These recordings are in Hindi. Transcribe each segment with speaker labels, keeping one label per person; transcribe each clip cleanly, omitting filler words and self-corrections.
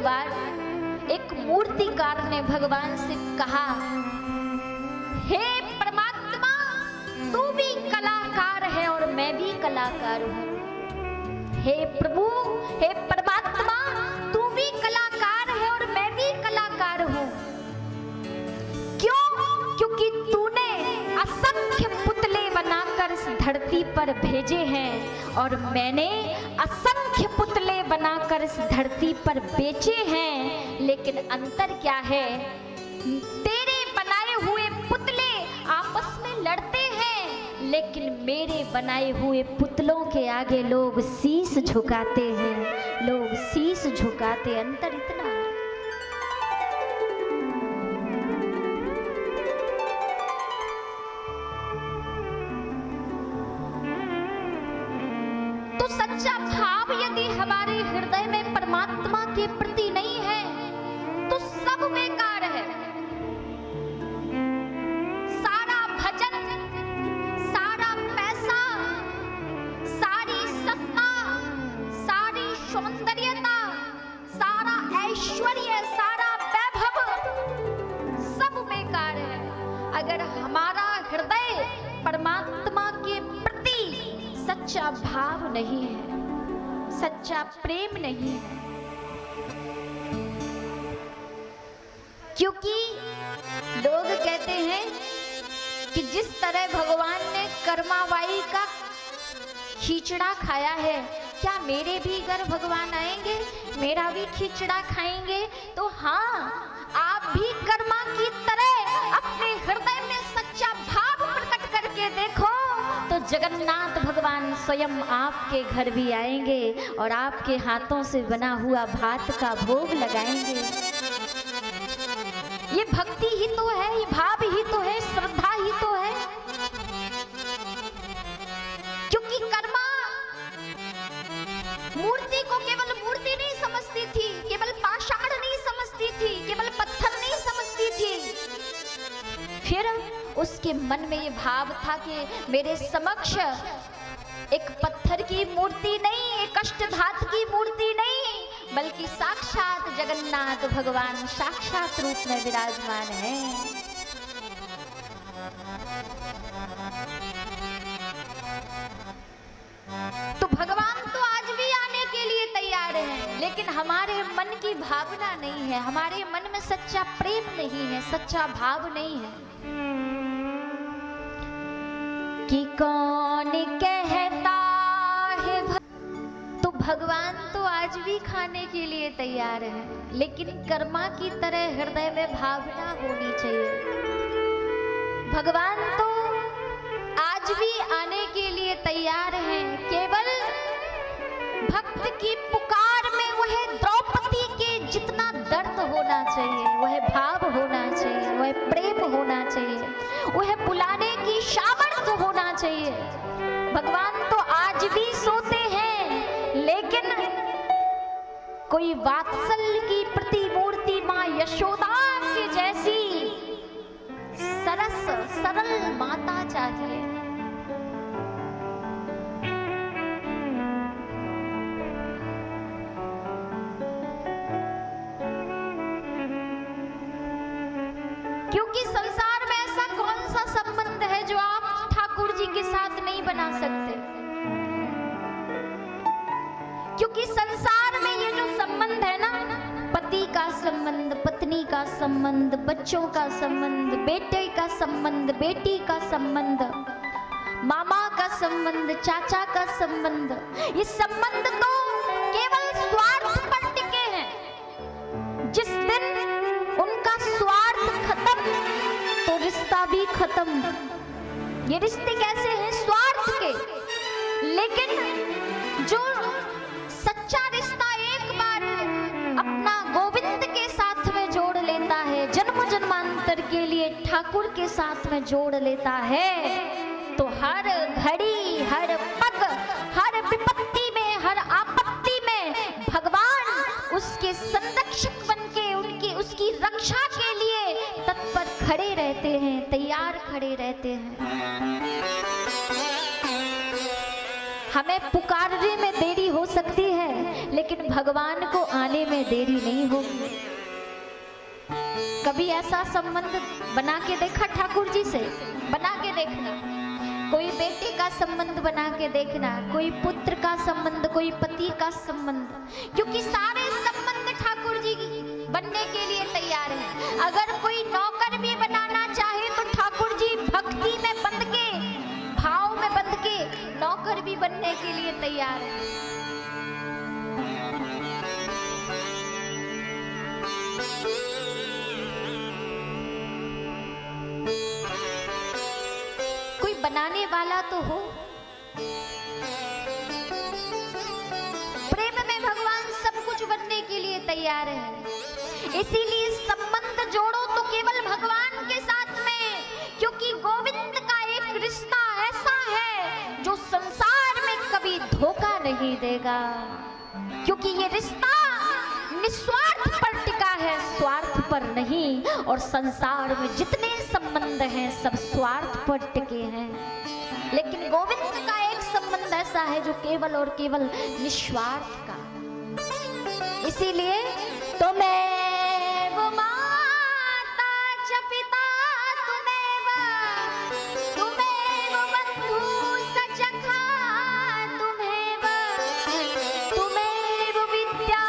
Speaker 1: बार एक मूर्तिकार ने भगवान से कहा, हे परमात्मा, तू भी कलाकार है और मैं भी कलाकार हूँ। हे प्रभु, हे परमात्मा, तू भी कलाकार है और मैं भी कलाकार हूँ। क्यों? क्योंकि तूने असंख्य पुतले बनाकर इस धरती पर भेजे हैं और मैंने असंख्य पुतले बनाकर इस धरती पर बेचे हैं। लेकिन अंतर क्या है? तेरे बनाए हुए पुतले आपस में लड़ते हैं, लेकिन मेरे बनाए हुए पुतलों के आगे लोग शीश झुकाते हैं, लोग शीश झुकाते। अंतर इतना है। तो सच्चा भाव यदि हमारे हृदय में परमात्मा के प्रति नहीं है तो सब बेकार है। सारा भजन, सारा पैसा, सारी सत्ता, सारी सौंदर्यता, सारा ऐश्वर्य, सारा वैभव सब बेकार है अगर हमारा हृदय परमात्मा के प्रति सच्चा भाव नहीं है, सच्चा प्रेम नहीं है। क्योंकि लोग कहते हैं कि जिस तरह भगवान ने कर्मावाई का खिचड़ा खाया है, क्या मेरे भी घर भगवान आएंगे, मेरा भी खिचड़ा खाएंगे? तो हाँ, आप भी कर्मा की तरह अपने हृदय में सच्चा भाव प्रकट करके देखो तो जगन्नाथ भगवान स्वयं आपके घर भी आएंगे और आपके हाथों से बना हुआ भात का भोग लगाएंगे। ये भक्ति ही तो है, ये भाव ही तो है, श्रद्धा ही तो है। क्योंकि कर्मा मूर्ति को केवल मूर्ति नहीं समझती थी, केवल पाषाण नहीं समझती थी, केवल पत्थर नहीं समझती थी। फिर उसके मन में ये भाव था कि मेरे समक्ष एक पत्थर की मूर्ति नहीं, एक अष्टधात की मूर्ति नहीं, बल्कि साक्षात जगन्नाथ भगवान साक्षात रूप में विराजमान है। तो भगवान तो आज भी आने के लिए तैयार हैं, लेकिन हमारे मन की भावना नहीं है, हमारे मन में सच्चा प्रेम नहीं है, सच्चा भाव नहीं है। कि कौन कहता है तो भगवान तो आज भी खाने के लिए तैयार है, लेकिन कर्मा की तरह हृदय में भावना होनी चाहिए। भगवान तो आज भी आने के लिए तैयार हैं, केवल भक्त की पुकार में वह द्रौपदी के जितना दर्द होना चाहिए, वह भाव होना चाहिए, वह प्रेम होना चाहिए, वह बुलाने की सामर्थ्य होना चाहिए। भगवान तो आज भी सोते हैं, लेकिन कोई वात्सल्य की प्रतिमूर्ति माँ यशोदा की जैसी सरस सरल माता चाहिए। क्योंकि संसार में ऐसा कौन सा संबंध है जो आप ठाकुर जी के साथ नहीं बना सकते? क्योंकि संसार में ये जो संबंध है ना, पति का संबंध, पत्नी का संबंध, बच्चों का संबंध, बेटे का संबंध, बेटी का संबंध, मामा का संबंध, चाचा का संबंध, ये संबंध तो केवल स्वार्थ पर टिके हैं। जिस दिन उनका स्वार्थ खत्म तो रिश्ता भी खत्म। ये रिश्ते कैसे हैं? स्वार्थ के। लेकिन जो सच्चा रिश्ता एक बार अपना गोविंद के साथ में जोड़ लेता है, जन्म जन्मांतर के लिए ठाकुर के साथ में जोड़ लेता है, तो हर घड़ी, हर पग, हर विपत्ति में, हर आपत्ति में भगवान उसके संरक्षक बनके उसकी रक्षा के लिए तत्पर खड़े रहते हैं, तैयार खड़े रहते हैं। हमें पुकारने में देरी हो सकती है, लेकिन भगवान को आने में देरी नहीं होगी। कभी ऐसा संबंध बना के देखा ठाकुर जी से? बना के देखना। कोई बेटे का संबंध बना के देखना, कोई पुत्र का संबंध, कोई पति का संबंध, क्योंकि सारे संबंध ठाकुर जी बनने के लिए तैयार हैं। अगर कोई नौकर भी बनाना चाहे तो ठाकुर जी भक्ति में बंध के, भाव में बंध के नौकर भी बनने के लिए तैयार हैं। कोई बनाने वाला तो हो। प्रेम में भगवान सब कुछ बनने के लिए तैयार है। इसीलिए संबंध जोड़ो तो केवल भगवान के साथ में, क्योंकि गोविंद का एक रिश्ता ऐसा है जो संसार में कभी धोखा नहीं देगा, क्योंकि ये रिश्ता निस्वार्थ पर टिका है, स्वार्थ पर नहीं। और संसार में जितने संबंध हैं सब स्वार्थ पर टिके हैं, लेकिन गोविंद का एक संबंध ऐसा है जो केवल और केवल निस्वार्थ का। इसीलिए तुम्हें वो माता च पिता, तुम्हें वो बंधु सखा, तुम्हें वो विद्या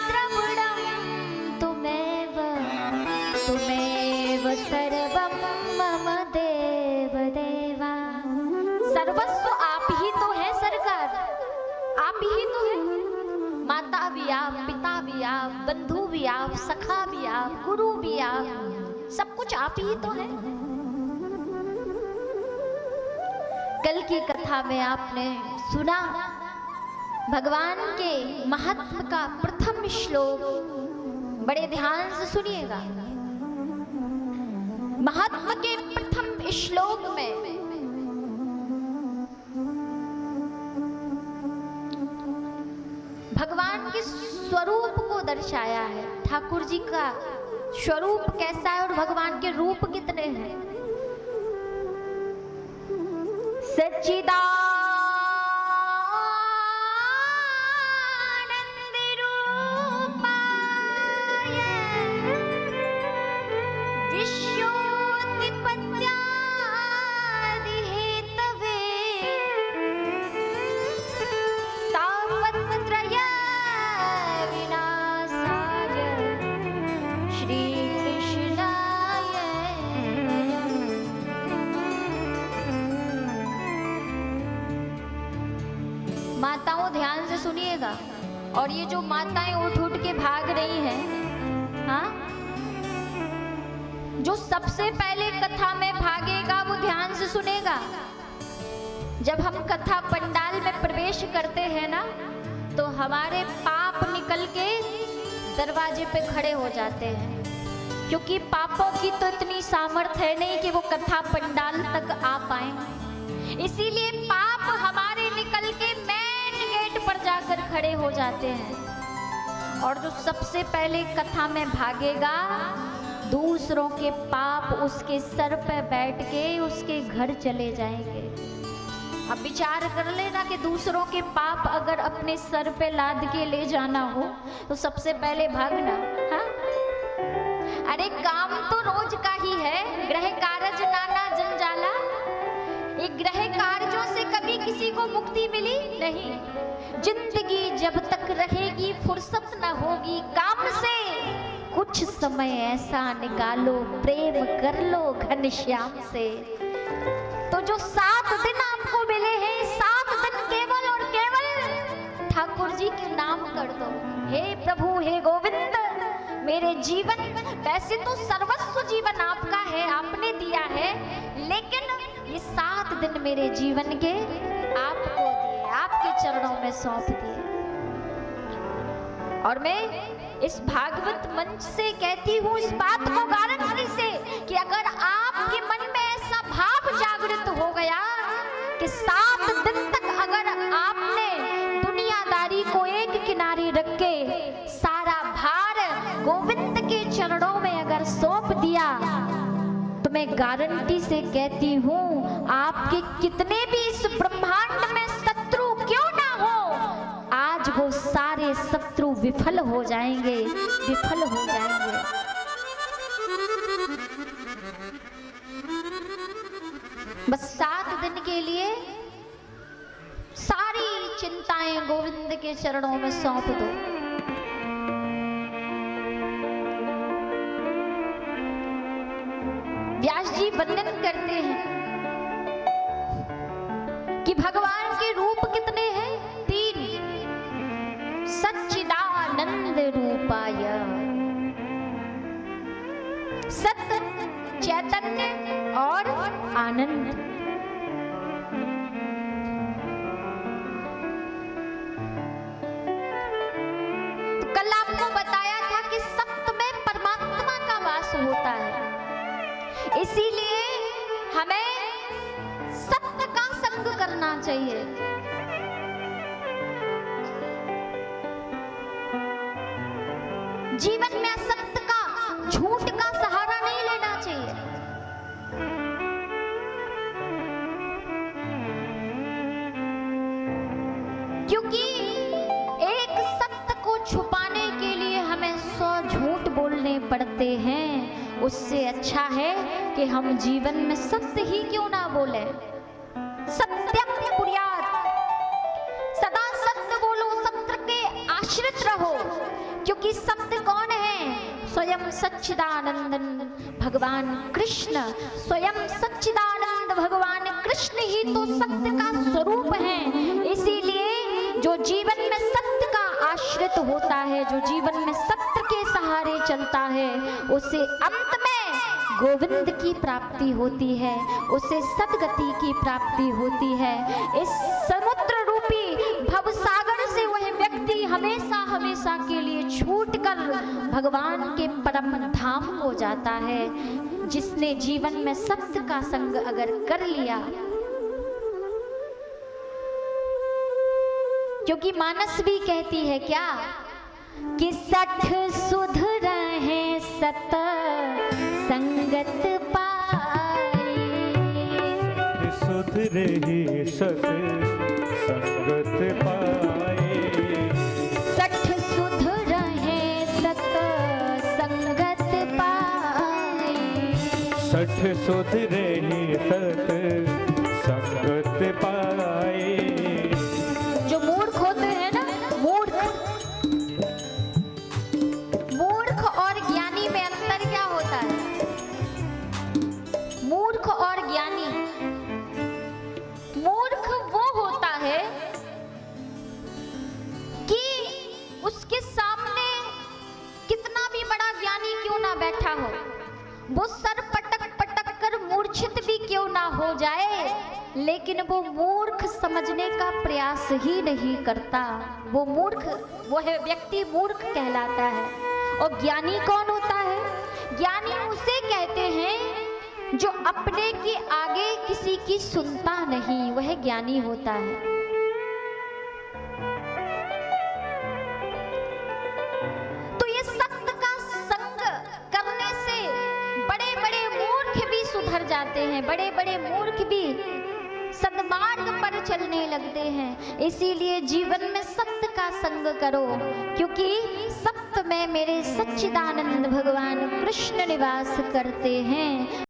Speaker 1: द्रविड़म, तुम्हें वो सर्वम मम देव देवा। सर्वस्व आप ही तो है सरकार, आप ही तो है। माता भी आप, पिता भी आप, बंधु भी आप, सखा भी आप, गुरु भी आप, सब कुछ आप ही तो है। कल की कथा में आपने सुना भगवान के महत्व का प्रथम श्लोक, बड़े ध्यान से सुनिएगा। महत्व के प्रथम श्लोक में भगवान के स्वरूप को दर्शाया है। ठाकुर जी का स्वरूप कैसा है और भगवान के रूप कितने हैं। सच्चिदानंद रूपाय विश्वोत्पत्त्यादि हेतवे तापत्रय विनाशाय श्री कृष्णाय। माताओं ध्यान से सुनिएगा, और ये जो माताएं उठ उठ के भाग रही हैं, हाँ, जो सबसे पहले कथा में भागेगा वो ध्यान से सुनेगा। जब हम कथा पंडाल में प्रवेश करते हैं ना, तो हमारे पाप निकल के दरवाजे पे खड़े हो जाते हैं, क्योंकि पापों की तो इतनी सामर्थ्य है नहीं कि वो कथा पंडाल तक आ पाए। इसीलिए पाप हमारे निकल के मेन गेट पर जाकर खड़े हो जाते हैं। और जो सबसे पहले कथा में भागेगा, दूसरों के पाप उसके सर पे बैठ के उसके घर चले जाएंगे। अब विचार कर लेना कि दूसरों के पाप अगर अपने सर पे लाद के ले जाना हो तो सबसे पहले भागना। हाँ? अरे काम तो रोज का ही है, गृह कारज नाना जंजाला। ये गृह कार्यों से कभी किसी को मुक्ति मिली नहीं। जिंदगी जब तक रहेगी फुर्सत न होगी काम से, कुछ समय ऐसा निकालो प्रेम कर लो घनश्याम से। तो जो 7 दिन आपको मिले हैं, 7 दिन केवल और केवल ठाकुर जी के नाम कर दो। हे प्रभु, हे गोविंद, मेरे जीवन, वैसे तो सर्वस्व जीवन आपका है, आपने दिया है, लेकिन ये 7 दिन मेरे जीवन के आपको दिए, आपके चरणों में सौंप दिए। और मैं इस भागवत मंच से कहती हूँ, इस बात को गारंटी से, कि अगर आपके मन में ऐसा भाव जागृत हो गया कि 7 दिन तक अगर आपने दुनियादारी को एक किनारे रख के सारा भार गोविंद के चरणों में अगर सौंप दिया, तो मैं गारंटी से कहती हूँ, आपके कितने भी इस ब्रह्मांड में शत्रु क्यों ना हो, आज वो सारे शत्रु विफल हो जाएंगे, विफल हो जाएंगे। बस 7 दिन के लिए सारी चिंताएं गोविंद के चरणों में सौंप दो। व्यास जी वर्णन करते हैं कि भगवान के रूप कितने हैं? 3। सच्चिदानंद रूपाय, सत्य, चैतन्य और आनंद। तो कल आपको बताया था कि सत्य में परमात्मा का वास होता है, इसीलिए हमें सत्य का संग करना चाहिए। जीवन में असत्य का, झूठ का सहारा नहीं लेना चाहिए। क्योंकि एक सत्य को छुपाने के लिए हमें 100 झूठ बोलने पड़ते हैं। उससे अच्छा है कि हम जीवन में सत्य ही क्यों ना बोले। सत्यम कुर्यात्, सदा सत्य बोलो, सत्य के आश्रित रहो। क्योंकि सत्य कौन है? स्वयं सच्चिदानंद भगवान कृष्ण। स्वयं सच्चिदानंद भगवान कृष्ण ही तो सत्य का स्वरूप है। इसीलिए जो जीवन में सत्य का आश्रित होता है, जो जीवन में सत्य के सहारे चलता है, उसे अंत में गोविंद की प्राप्ति होती है, उसे सद्गति की प्राप्ति होती है। इस समुद्र रूपी भवसागर से वह व्यक्ति हमेशा हमेशा के लिए छूटकर भगवान के परम धाम को जाता है, जिसने जीवन में सत्य का संग अगर कर लिया। क्योंकि मानस भी कहती है क्या कि 60 सुध रहे सत संगत पाई,
Speaker 2: सुध रहे सत संगत पाए।
Speaker 1: 60 सुध रहे सत संगत पाई,
Speaker 2: 60 सुध रहे सत संगत पाए।
Speaker 1: जो मूर्ख होते हैं ना, मूर्ख और ज्ञानी में अंतर क्या होता है? मूर्ख और ज्ञानी, मूर्ख वो होता है कि उसके सामने कितना भी बड़ा ज्ञानी क्यों ना बैठा हो, वो सर पटक पटक कर मूर्छित भी क्यों ना हो जाए, लेकिन वो मूर्ख समझने का प्रयास ही नहीं करता। वो मूर्ख, वो है व्यक्ति मूर्ख कहलाता है। और ज्ञानी कौन होता है? ज्ञानी उसे कहते हैं जो अपने के आगे किसी की सुनता नहीं, वह ज्ञानी होता है। तो ये सत्य का संग करने से बड़े बड़े मूर्ख भी सुधर जाते हैं, बड़े बड़े मूर्ख भी सद्मार्ग पर चलने लगते हैं। इसीलिए जीवन में सत्य का संग करो, क्योंकि सत्य में मेरे सच्चिदानंद भगवान कृष्ण निवास करते हैं।